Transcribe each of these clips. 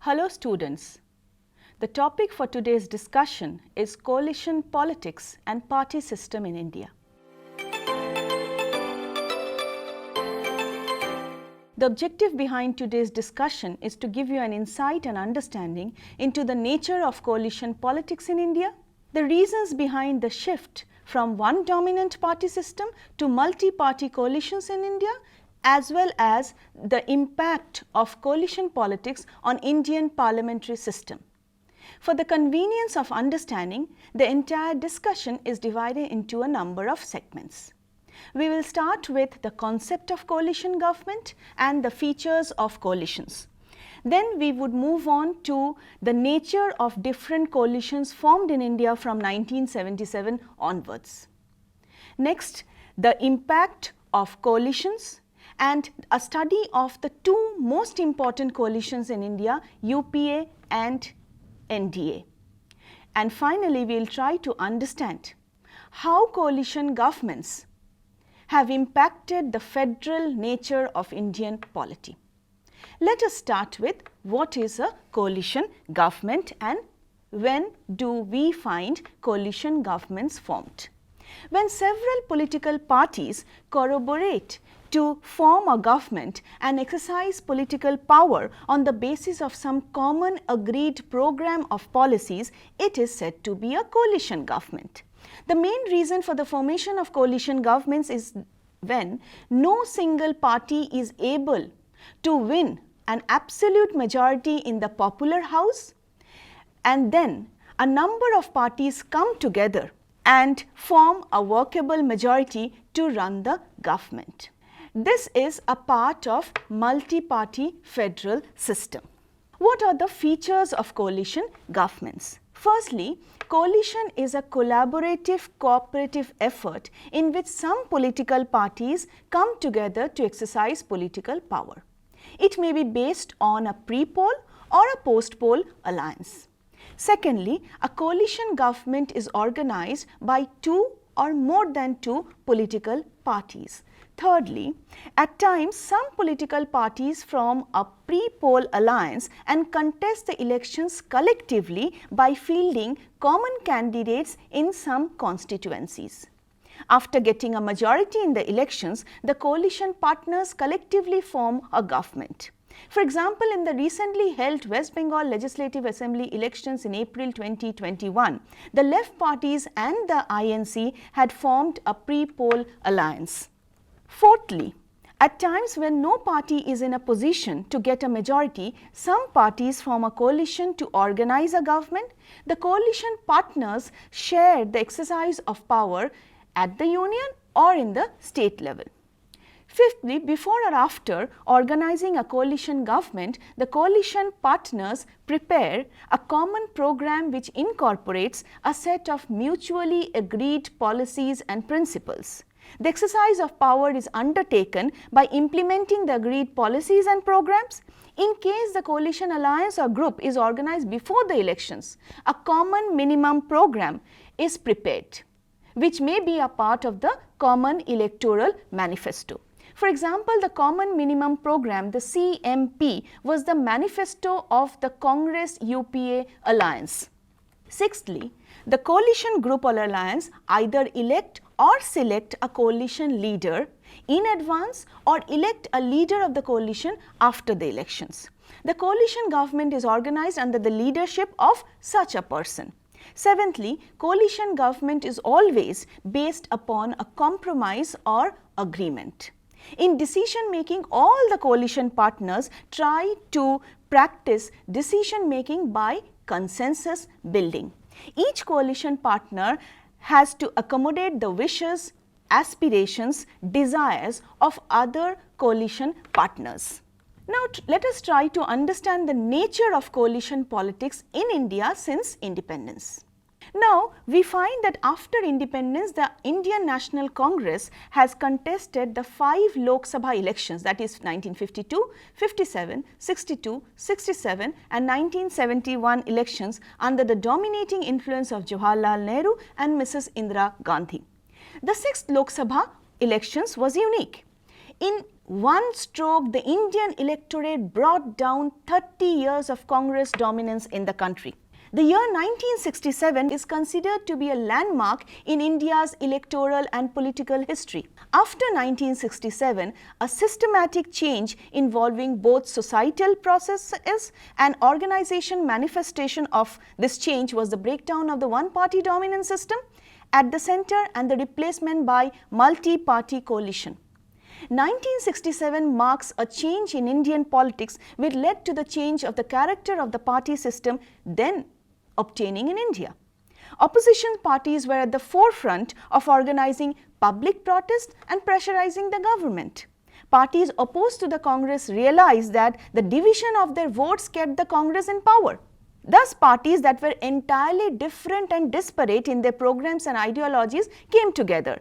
Hello students. The topic for today's discussion is coalition politics and party system in India. The objective behind today's discussion is to give you an insight and understanding into the nature of coalition politics in India, the reasons behind the shift from one dominant party system to multi-party coalitions in India, as well as the impact of coalition politics on Indian parliamentary system. For the convenience of understanding, the entire discussion is divided into a number of segments. We will start with the concept of coalition government and the features of coalitions. Then we would move on to the nature of different coalitions formed in India from 1977 onwards. Next, the impact of coalitions and a study of the two most important coalitions in India, UPA and NDA. And finally, we will try to understand how coalition governments have impacted the federal nature of Indian polity. Let us start with what is a coalition government and when do we find coalition governments formed. When several political parties collaborate to form a government and exercise political power on the basis of some common agreed program of policies, it is said to be a coalition government. The main reason for the formation of coalition governments is when no single party is able to win an absolute majority in the popular house, and then a number of parties come together and form a workable majority to run the government. This is a part of multi-party federal system. What are the features of coalition governments? Firstly, coalition is a collaborative cooperative effort in which some political parties come together to exercise political power. It may be based on a pre-poll or a post-poll alliance. Secondly, a coalition government is organized by two or more than two political parties. Thirdly, at times some political parties form a pre-poll alliance and contest the elections collectively by fielding common candidates in some constituencies. After getting a majority in the elections, the coalition partners collectively form a government. For example, in the recently held West Bengal Legislative Assembly elections in April 2021, the left parties and the INC had formed a pre-poll alliance. Fourthly, at times when no party is in a position to get a majority, some parties form a coalition to organize a government. The coalition partners share the exercise of power at the union or in the state level. Fifthly, before or after organizing a coalition government, the coalition partners prepare a common program which incorporates a set of mutually agreed policies and principles. The exercise of power is undertaken by implementing the agreed policies and programs. In case the coalition alliance or group is organized before the elections, a common minimum program is prepared, which may be a part of the Common Electoral Manifesto. For example, the Common Minimum Program, the CMP, was the manifesto of the Congress UPA alliance. Sixthly, the coalition group or alliance either elect or select a coalition leader in advance or elect a leader of the coalition after the elections. The coalition government is organized under the leadership of such a person. Seventhly, coalition government is always based upon a compromise or agreement. In decision making, all the coalition partners try to practice decision making by consensus building. Each coalition partner has to accommodate the wishes, aspirations, desires of other coalition partners. Now, let us try to understand the nature of coalition politics in India since independence. Now, we find that after independence, the Indian National Congress has contested the 5 Lok Sabha elections, that is 1952, 57, 62, 67 and 1971 elections under the dominating influence of Jawaharlal Nehru and Mrs. Indira Gandhi. The 6th Lok Sabha elections was unique. In one stroke, the Indian electorate brought down 30 years of Congress dominance in the country. The year 1967 is considered to be a landmark in India's electoral and political history. After 1967, a systematic change involving both societal processes and organization manifestation of this change was the breakdown of the one-party dominant system at the center and the replacement by multi-party coalition. 1967 marks a change in Indian politics which led to the change of the character of the party system then obtaining in India. Opposition parties were at the forefront of organizing public protest and pressurizing the government. Parties opposed to the Congress realized that the division of their votes kept the Congress in power. Thus, parties that were entirely different and disparate in their programs and ideologies came together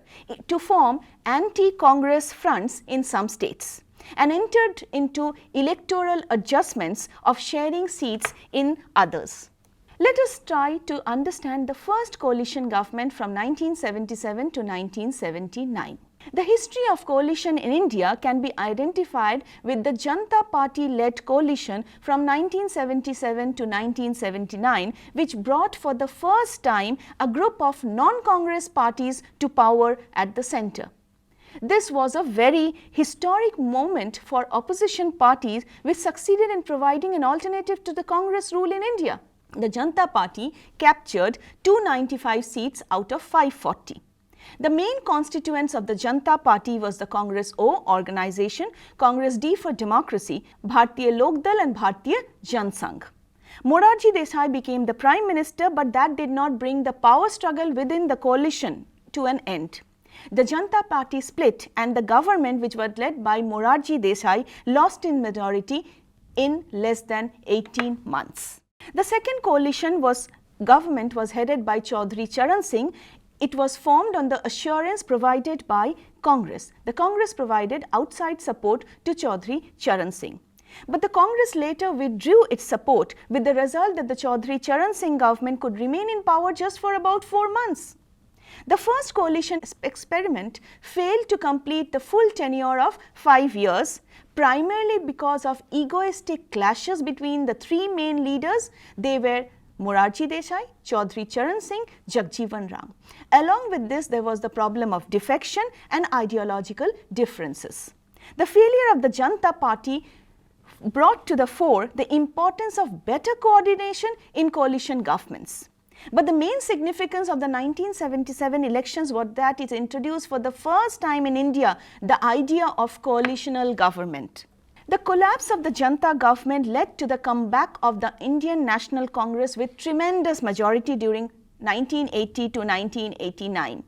to form anti-Congress fronts in some states and entered into electoral adjustments of sharing seats in others. Let us try to understand the first coalition government from 1977 to 1979. The history of coalition in India can be identified with the Janata Party-led coalition from 1977 to 1979, which brought for the first time a group of non-Congress parties to power at the center. This was a very historic moment for opposition parties which succeeded in providing an alternative to the Congress rule in India. The Janata Party captured 295 seats out of 540. The main constituents of the Janata Party was the Congress O organization, Congress D for Democracy, Bharatiya Lok Dal and Bharatiya Jan Sangh. Morarji Desai became the Prime Minister, but that did not bring the power struggle within the coalition to an end. The Janata Party split and the government, which was led by Morarji Desai, lost in majority in less than 18 months. The second coalition government was headed by Chaudhry Charan Singh. It was formed on the assurance provided by Congress. The Congress provided outside support to Chaudhry Charan Singh. But the Congress later withdrew its support with the result that the Chaudhry Charan Singh government could remain in power just for about 4 months. The first coalition experiment failed to complete the full tenure of 5 years, primarily because of egoistic clashes between the three main leaders. They were Morarji Desai, Chaudhry Charan Singh, Jagjeevan Ram. Along with this, there was the problem of defection and ideological differences. The failure of the Janata Party brought to the fore the importance of better coordination in coalition governments. But the main significance of the 1977 elections was that it introduced for the first time in India the idea of coalitional government. The collapse of the Janata government led to the comeback of the Indian National Congress with tremendous majority during 1980 to 1989.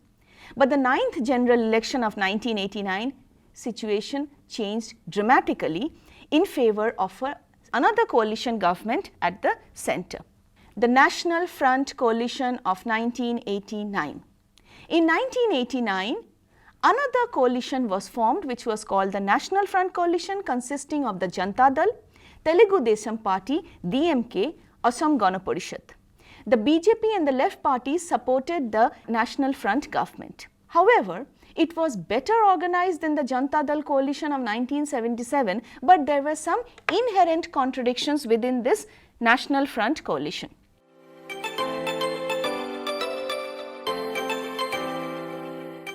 But the 9th general election of 1989 situation changed dramatically in favor of another coalition government at the center. The National Front Coalition of 1989. In 1989, another coalition was formed which was called the National Front Coalition, consisting of the Janata Dal, Telugu Desam Party, DMK, Assam Gana Parishad. The BJP and the left parties supported the National Front government. However, it was better organized than the Janata Dal coalition of 1977, but there were some inherent contradictions within this National Front coalition.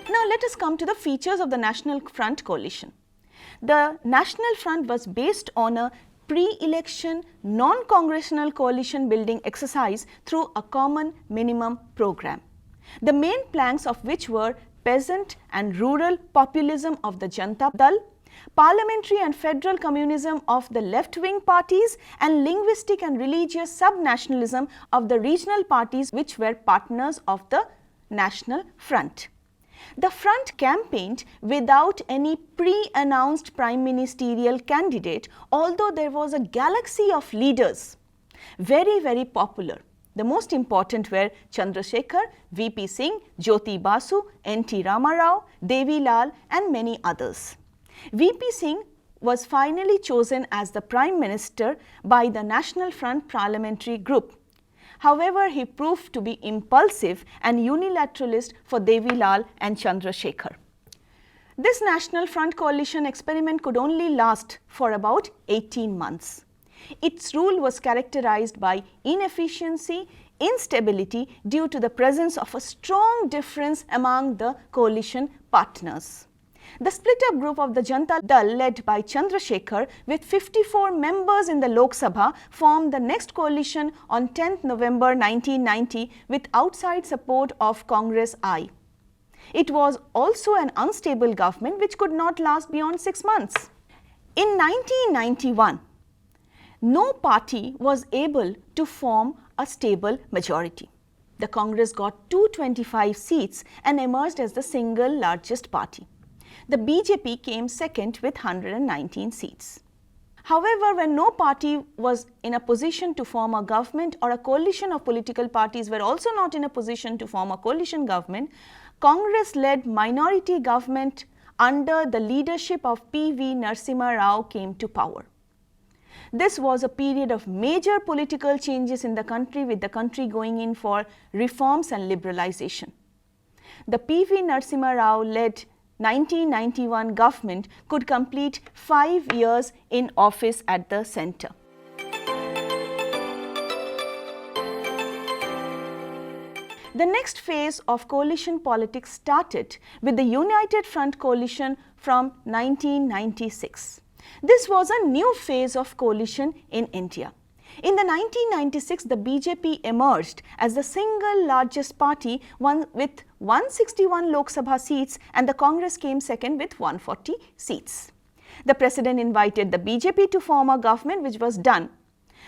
Now let us come to the features of the National Front coalition. The National Front was based on a pre-election non-congressional coalition building exercise through a common minimum program, the main planks of which were peasant and rural populism of the Janata Dal, parliamentary and federal communism of the left-wing parties, and linguistic and religious sub-nationalism of the regional parties which were partners of the National Front. The front campaigned without any pre-announced prime ministerial candidate, although there was a galaxy of leaders, very popular. The most important were Chandrasekhar, VP Singh, Jyoti Basu, NT Rama Rao, Devi Lal and many others. VP Singh was finally chosen as the Prime Minister by the National Front Parliamentary Group. However, he proved to be impulsive and unilateralist for Devi Lal and Chandrasekhar. This National Front coalition experiment could only last for about 18 months. Its rule was characterized by inefficiency, instability due to the presence of a strong difference among the coalition partners. The split-up group of the Janata Dal, led by Chandrasekhar, with 54 members in the Lok Sabha, formed the next coalition on 10th November 1990 with outside support of Congress I. It was also an unstable government which could not last beyond 6 months. In 1991, no party was able to form a stable majority. The Congress got 225 seats and emerged as the single largest party. The BJP came second with 119 seats. However, when no party was in a position to form a government, or a coalition of political parties were also not in a position to form a coalition government, Congress-led minority government under the leadership of P.V. Narasimha Rao came to power. This was a period of major political changes in the country, with the country going in for reforms and liberalization. The P.V. Narasimha Rao-led 1991 government could complete 5 years in office at the centre. The next phase of coalition politics started with the United Front coalition from 1996. This was a new phase of coalition in India. In the 1996, the BJP emerged as the single largest party with 161 Lok Sabha seats, and the Congress came second with 140 seats. The President invited the BJP to form a government, which was done.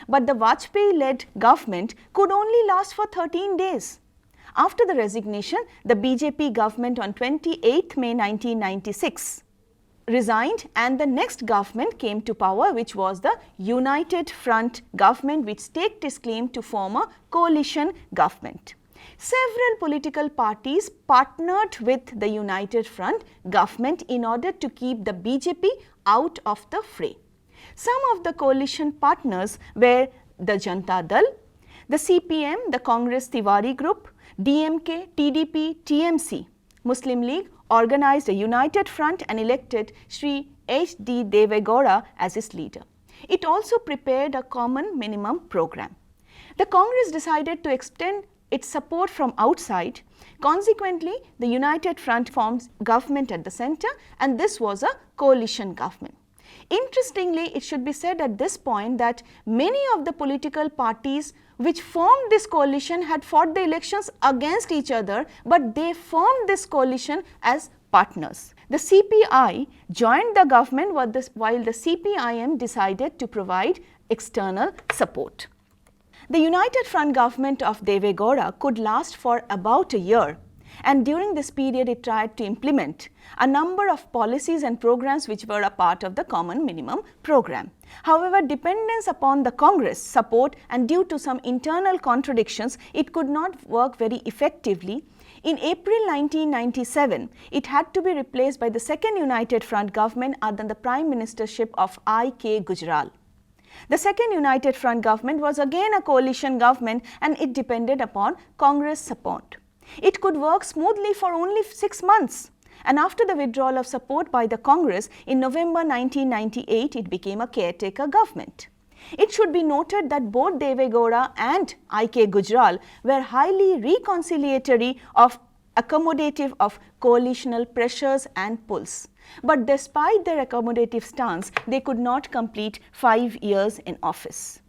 But the Vajpayee-led government could only last for 13 days. After the resignation, the BJP government on 28th May 1996 resigned, and the next government came to power, which was the United Front government, which staked its claim to form a coalition government. Several political parties partnered with the United Front government in order to keep the BJP out of the fray. Some of the coalition partners were the Janata Dal, the CPM, the Congress Tiwari Group, DMK, TDP, TMC. Muslim League organized a united front and elected Sri H.D. Deve Gowda as its leader. It also prepared a common minimum program. The Congress decided to extend its support from outside. Consequently, the United Front formed government at the centre, and this was a coalition government. Interestingly, it should be said at this point that many of the political parties which formed this coalition had fought the elections against each other, but they formed this coalition as partners. The CPI joined the government while the CPIM decided to provide external support. The United Front government of Deve Gowda could last for about a year, and during this period it tried to implement a number of policies and programs which were a part of the common minimum program. However, dependence upon the Congress support and due to some internal contradictions, it could not work very effectively. In April 1997, it had to be replaced by the second United Front government under the Prime Ministership of I.K. Gujral. The second United Front government was again a coalition government, and it depended upon Congress support. It could work smoothly for only 6 months, and after the withdrawal of support by the Congress in November 1998, it became a caretaker government. It should be noted that both Deve Gowda and I.K. Gujral were highly reconciliatory, accommodative of coalitional pressures and pulls. But despite their accommodative stance, they could not complete 5 years in office.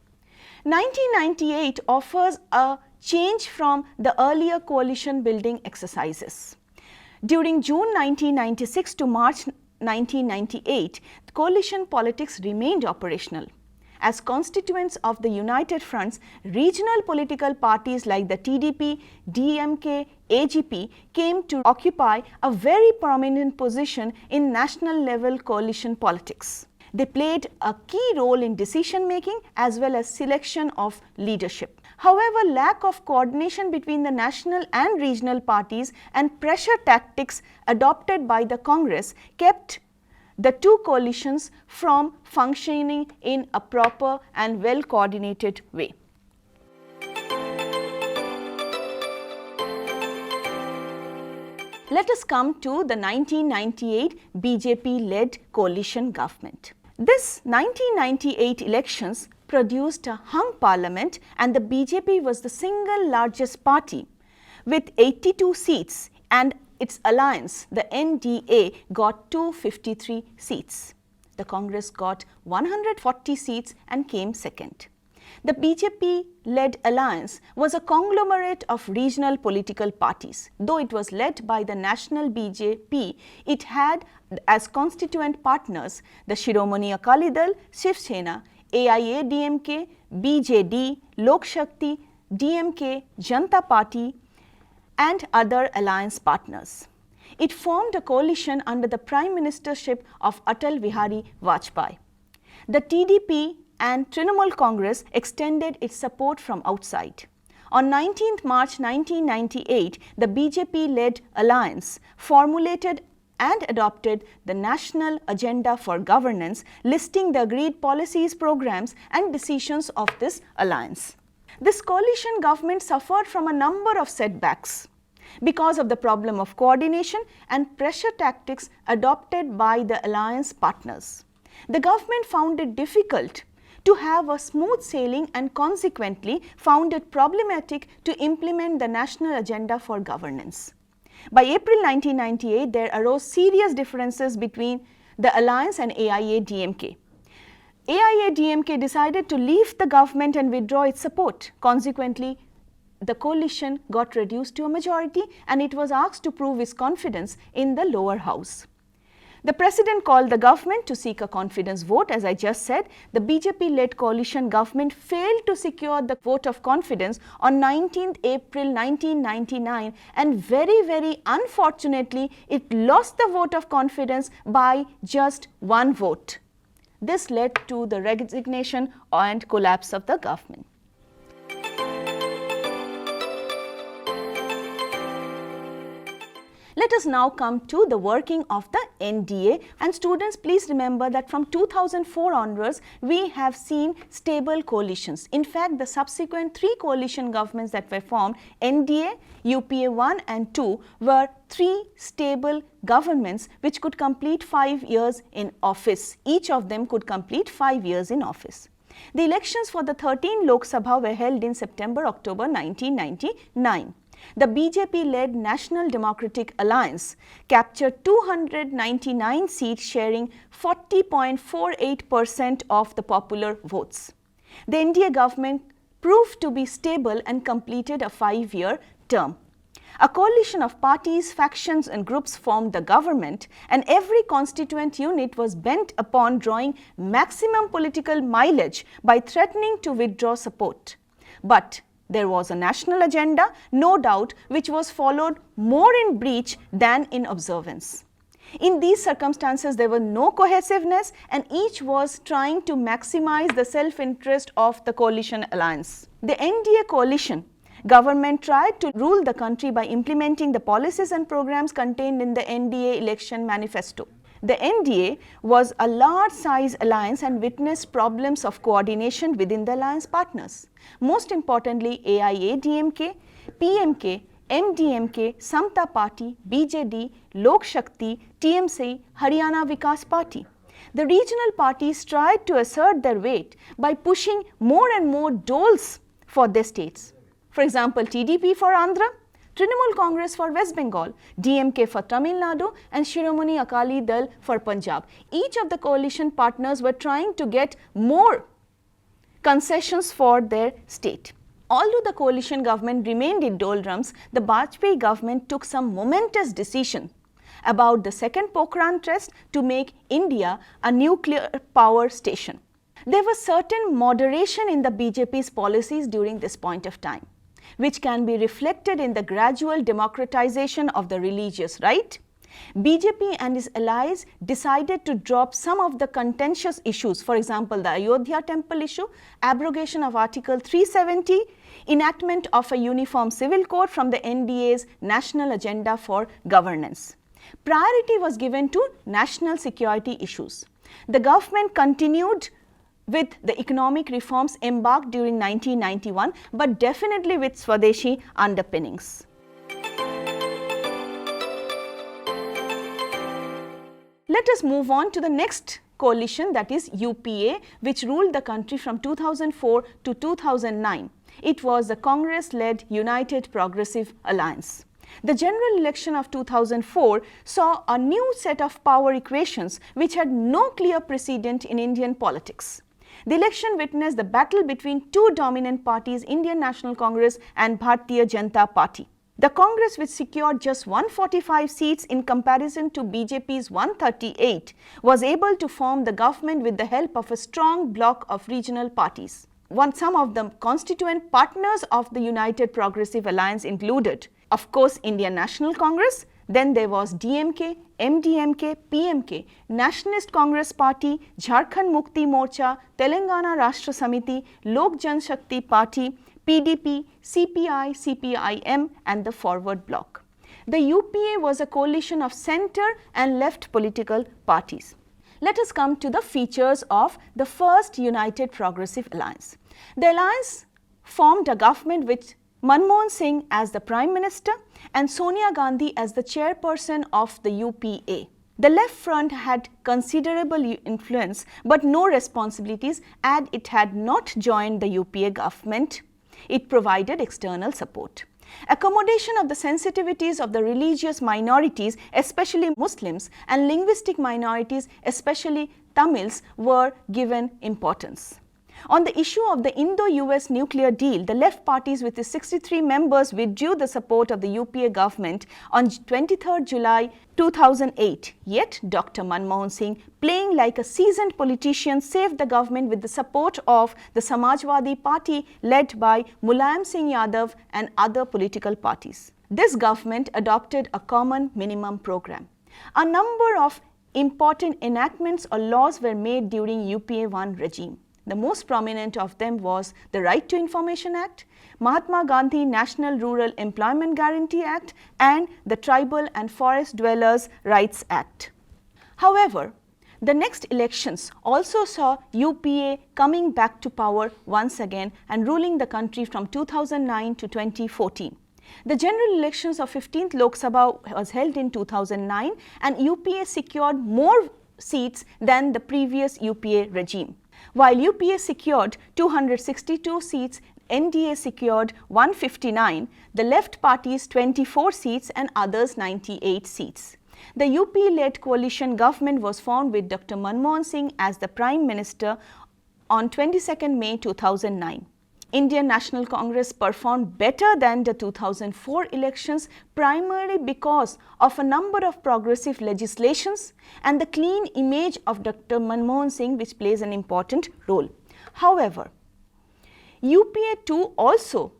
1998 offers a change from the earlier coalition building exercises. During June 1996 to March 1998, coalition politics remained operational. As constituents of the United Front's, regional political parties like the TDP, DMK, AGP came to occupy a very prominent position in national level coalition politics. They played a key role in decision making as well as selection of leadership. However, lack of coordination between the national and regional parties and pressure tactics adopted by the Congress kept the two coalitions from functioning in a proper and well coordinated way. Let us come to the 1998 BJP-led coalition government. This 1998 elections produced a hung parliament, and the BJP was the single largest party with 82 seats, and its alliance, the NDA, got 253 seats. The Congress got 140 seats and came second. The BJP-led alliance was a conglomerate of regional political parties. Though it was led by the national BJP, it had as constituent partners the Shiromani Akali Dal, Shiv Sena, AIADMK, BJD, Lok Shakti, DMK, Janata Party, and other alliance partners. It formed a coalition under the Prime Ministership of Atal Bihari Vajpayee. The TDP and Trinamool Congress extended its support from outside. On 19th March 1998, the BJP-led alliance formulated and adopted the National Agenda for Governance, listing the agreed policies, programs, and decisions of this alliance. This coalition government suffered from a number of setbacks because of the problem of coordination and pressure tactics adopted by the alliance partners. The government found it difficult to have a smooth sailing and consequently found it problematic to implement the National Agenda for Governance. By April 1998, there arose serious differences between the alliance and AIADMK. AIADMK decided to leave the government and withdraw its support. Consequently, the coalition got reduced to a majority and it was asked to prove its confidence in the lower house. The president called the government to seek a confidence vote. As I just said, the BJP-led coalition government failed to secure the vote of confidence on 19th April 1999, and very unfortunately, it lost the vote of confidence by just one vote. This led to the resignation and collapse of the government. Let us now come to the working of the NDA, and students, please remember that from 2004 onwards we have seen stable coalitions. In fact, the subsequent 3 coalition governments that were formed, NDA, UPA 1 and 2, were 3 stable governments which could complete 5 years in office. Each of them could complete 5 years in office. The elections for the 13 Lok Sabha were held in September-October 1999. The BJP-led National Democratic Alliance captured 299 seats, sharing 40.48% of the popular votes. The NDA government proved to be stable and completed a 5-year term. A coalition of parties, factions and groups formed the government, and every constituent unit was bent upon drawing maximum political mileage by threatening to withdraw support. But there was a national agenda, no doubt, which was followed more in breach than in observance. In these circumstances, there was no cohesiveness and each was trying to maximize the self-interest of the coalition alliance. The NDA coalition government tried to rule the country by implementing the policies and programs contained in the NDA election manifesto. The NDA was a large-size alliance and witnessed problems of coordination within the alliance partners. Most importantly, AIADMK, PMK, MDMK, Samta Party, BJD, Lok Shakti, TMC, Haryana Vikas Party. The regional parties tried to assert their weight by pushing more and more doles for their states. For example, TDP for Andhra, Trinamool Congress for West Bengal, DMK for Tamil Nadu and Shiromani Akali Dal for Punjab. Each of the coalition partners were trying to get more concessions for their state. Although the coalition government remained in doldrums, the Vajpayee government took some momentous decision about the second Pokhran test to make India a nuclear power station. There was certain moderation in the BJP's policies during this point of time, which can be reflected in the gradual democratization of the religious right. BJP and its allies decided to drop some of the contentious issues, for example, the Ayodhya temple issue, abrogation of Article 370, enactment of a uniform civil code from the NDA's National Agenda for Governance. Priority was given to national security issues. The government continued with the economic reforms embarked during 1991, but definitely with Swadeshi underpinnings. Let us move on to the next coalition, that is UPA, which ruled the country from 2004 to 2009. It was the Congress-led United Progressive Alliance. The general election of 2004 saw a new set of power equations which had no clear precedent in Indian politics. The election witnessed the battle between two dominant parties, Indian National Congress and Bharatiya Janata Party. The Congress, which secured just 145 seats in comparison to BJP's 138, was able to form the government with the help of a strong bloc of regional parties. Some of the constituent partners of the United Progressive Alliance included, of course, Indian National Congress, then there was DMK, MDMK, PMK, Nationalist Congress Party, Jharkhand Mukti Morcha, Telangana Rashtra Samiti, Lok Jan Shakti Party, PDP, CPI, CPIM and the Forward Bloc. The UPA was a coalition of centre and left political parties. Let us come to the features of the first United Progressive Alliance. The alliance formed a government with Manmohan Singh as the Prime Minister and Sonia Gandhi as the chairperson of the UPA. The left front had considerable influence but no responsibilities, as it had not joined the UPA government. It provided external support. Accommodation of the sensitivities of the religious minorities, especially Muslims, and linguistic minorities, especially Tamils, were given importance. On the issue of the Indo-US nuclear deal, the left parties with its 63 members withdrew the support of the UPA government on 23 July 2008. Yet, Dr. Manmohan Singh, playing like a seasoned politician, saved the government with the support of the Samajwadi Party led by Mulayam Singh Yadav and other political parties. This government adopted a common minimum program. A number of important enactments or laws were made during UPA-1 regime. The most prominent of them was the Right to Information Act, Mahatma Gandhi National Rural Employment Guarantee Act and the Tribal and Forest Dwellers Rights Act. However, the next elections also saw UPA coming back to power once again and ruling the country from 2009 to 2014. The general elections of 15th Lok Sabha was held in 2009 and UPA secured more seats than the previous UPA regime. While UPA secured 262 seats, NDA secured 159, the left parties 24 seats and others 98 seats. The UP-led coalition government was formed with Dr. Manmohan Singh as the Prime Minister on 22nd May 2009. Indian National Congress performed better than the 2004 elections primarily because of a number of progressive legislations and the clean image of Dr. Manmohan Singh, which plays an important role. However, UPA too also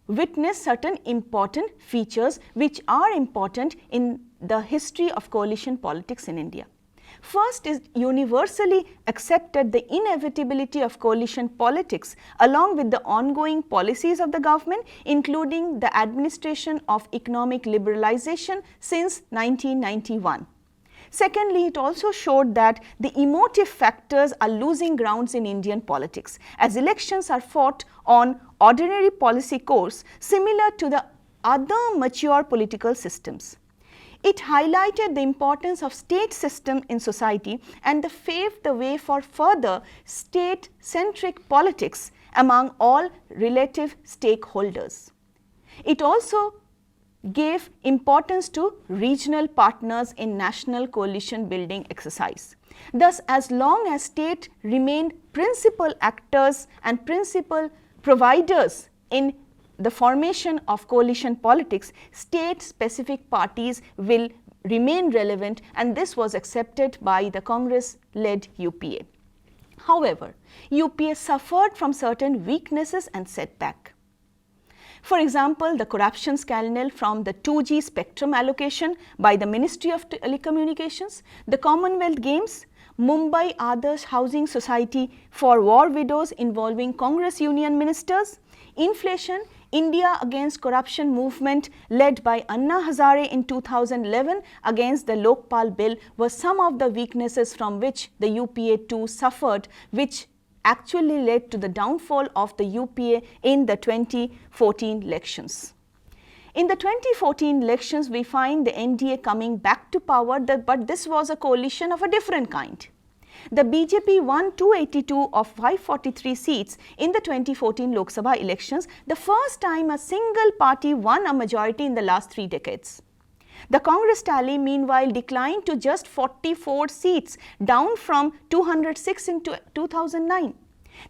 witnessed certain important features which are important in the history of coalition politics in India. First is universally accepted the inevitability of coalition politics along with the ongoing policies of the government, including the administration of economic liberalization since 1991. Secondly, it also showed that the emotive factors are losing grounds in Indian politics as elections are fought on ordinary policy course similar to the other mature political systems. It highlighted the importance of state system in society and paved the way for further state-centric politics among all relative stakeholders. It also gave importance to regional partners in national coalition building exercise. Thus, as long as state remained principal actors and principal providers in the formation of coalition politics, state-specific parties will remain relevant, and this was accepted by the Congress-led UPA. However, UPA suffered from certain weaknesses and setback. For example, the corruption scandal from the 2G spectrum allocation by the Ministry of Telecommunications, the Commonwealth Games, Mumbai Adarsh Housing Society for War Widows involving Congress Union ministers, inflation, India Against Corruption movement led by Anna Hazare in 2011 against the Lokpal bill were some of the weaknesses from which the UPA too suffered, which actually led to the downfall of the UPA in the 2014 elections. In the 2014 elections, we find the NDA coming back to power, but this was a coalition of a different kind. The BJP won 282 of 543 seats in the 2014 Lok Sabha elections, the first time a single party won a majority in the last 3 decades. The Congress tally meanwhile declined to just 44 seats, down from 206 in 2009.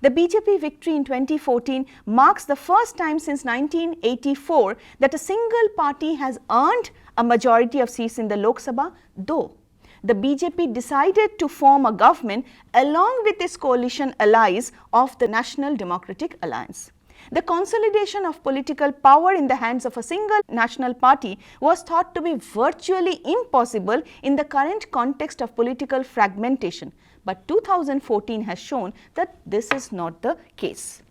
The BJP victory in 2014 marks the first time since 1984 that a single party has earned a majority of seats in the Lok Sabha, though the BJP decided to form a government along with its coalition allies of the National Democratic Alliance. The consolidation of political power in the hands of a single national party was thought to be virtually impossible in the current context of political fragmentation, but 2014 has shown that this is not the case.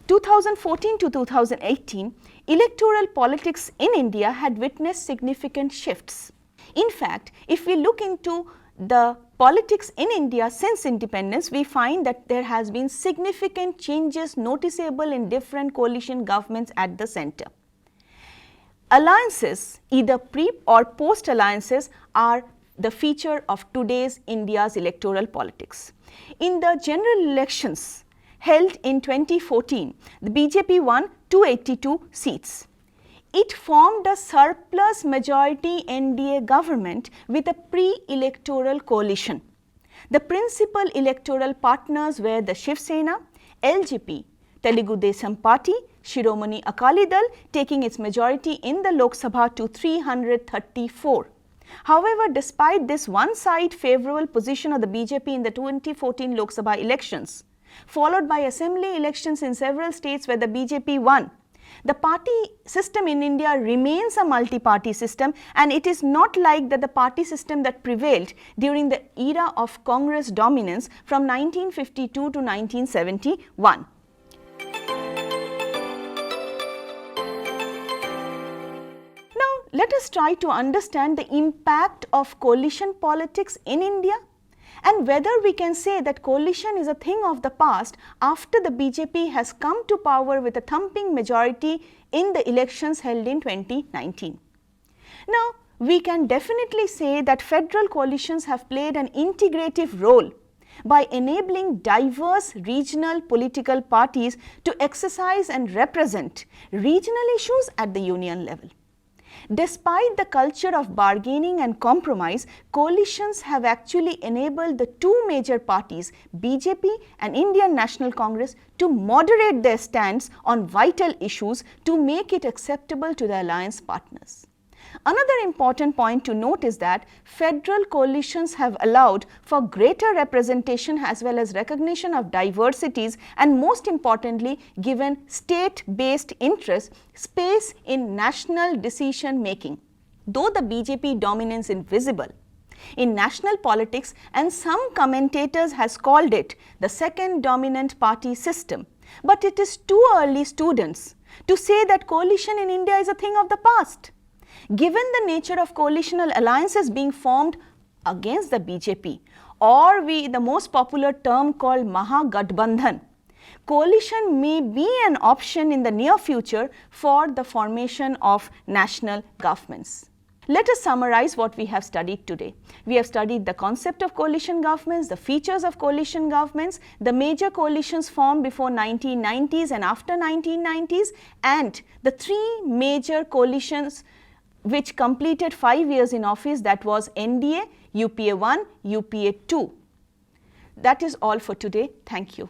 2014 to 2018, electoral politics in India had witnessed significant shifts. In fact, if we look into the politics in India since independence, we find that there has been significant changes noticeable in different coalition governments at the center. Alliances, either pre or post alliances, are the feature of today's India's electoral politics. In the general elections held in 2014, the BJP won 282 seats. It formed a surplus majority NDA government with a pre-electoral coalition. The principal electoral partners were the Shiv Sena, LJP, Telugu Desam Party, Shiromani Akali Dal, taking its majority in the Lok Sabha to 334. However, despite this one-side favourable position of the BJP in the 2014 Lok Sabha elections, followed by assembly elections in several states where the BJP won, the party system in India remains a multi-party system, and it is not like the party system that prevailed during the era of Congress dominance from 1952 to 1971. Now, let us try to understand the impact of coalition politics in India and whether we can say that coalition is a thing of the past after the BJP has come to power with a thumping majority in the elections held in 2019. Now, we can definitely say that federal coalitions have played an integrative role by enabling diverse regional political parties to exercise and represent regional issues at the union level. Despite the culture of bargaining and compromise, coalitions have actually enabled the two major parties, BJP and Indian National Congress, to moderate their stance on vital issues to make it acceptable to the alliance partners. Another important point to note is that federal coalitions have allowed for greater representation as well as recognition of diversities, and most importantly given state-based interests space in national decision making. Though the BJP dominance is visible in national politics, and some commentators has called it the second dominant party system, but it is too early, students, to say that coalition in India is a thing of the past. Given the nature of coalitional alliances being formed against the BJP, or the most popular term called Mahagathbandhan, coalition may be an option in the near future for the formation of national governments. Let us summarize what we have studied today. We have studied the concept of coalition governments, the features of coalition governments, the major coalitions formed before 1990s and after 1990s, and the three major coalitions which completed 5 years in office, that was NDA, UPA 1, UPA 2. That is all for today. Thank you.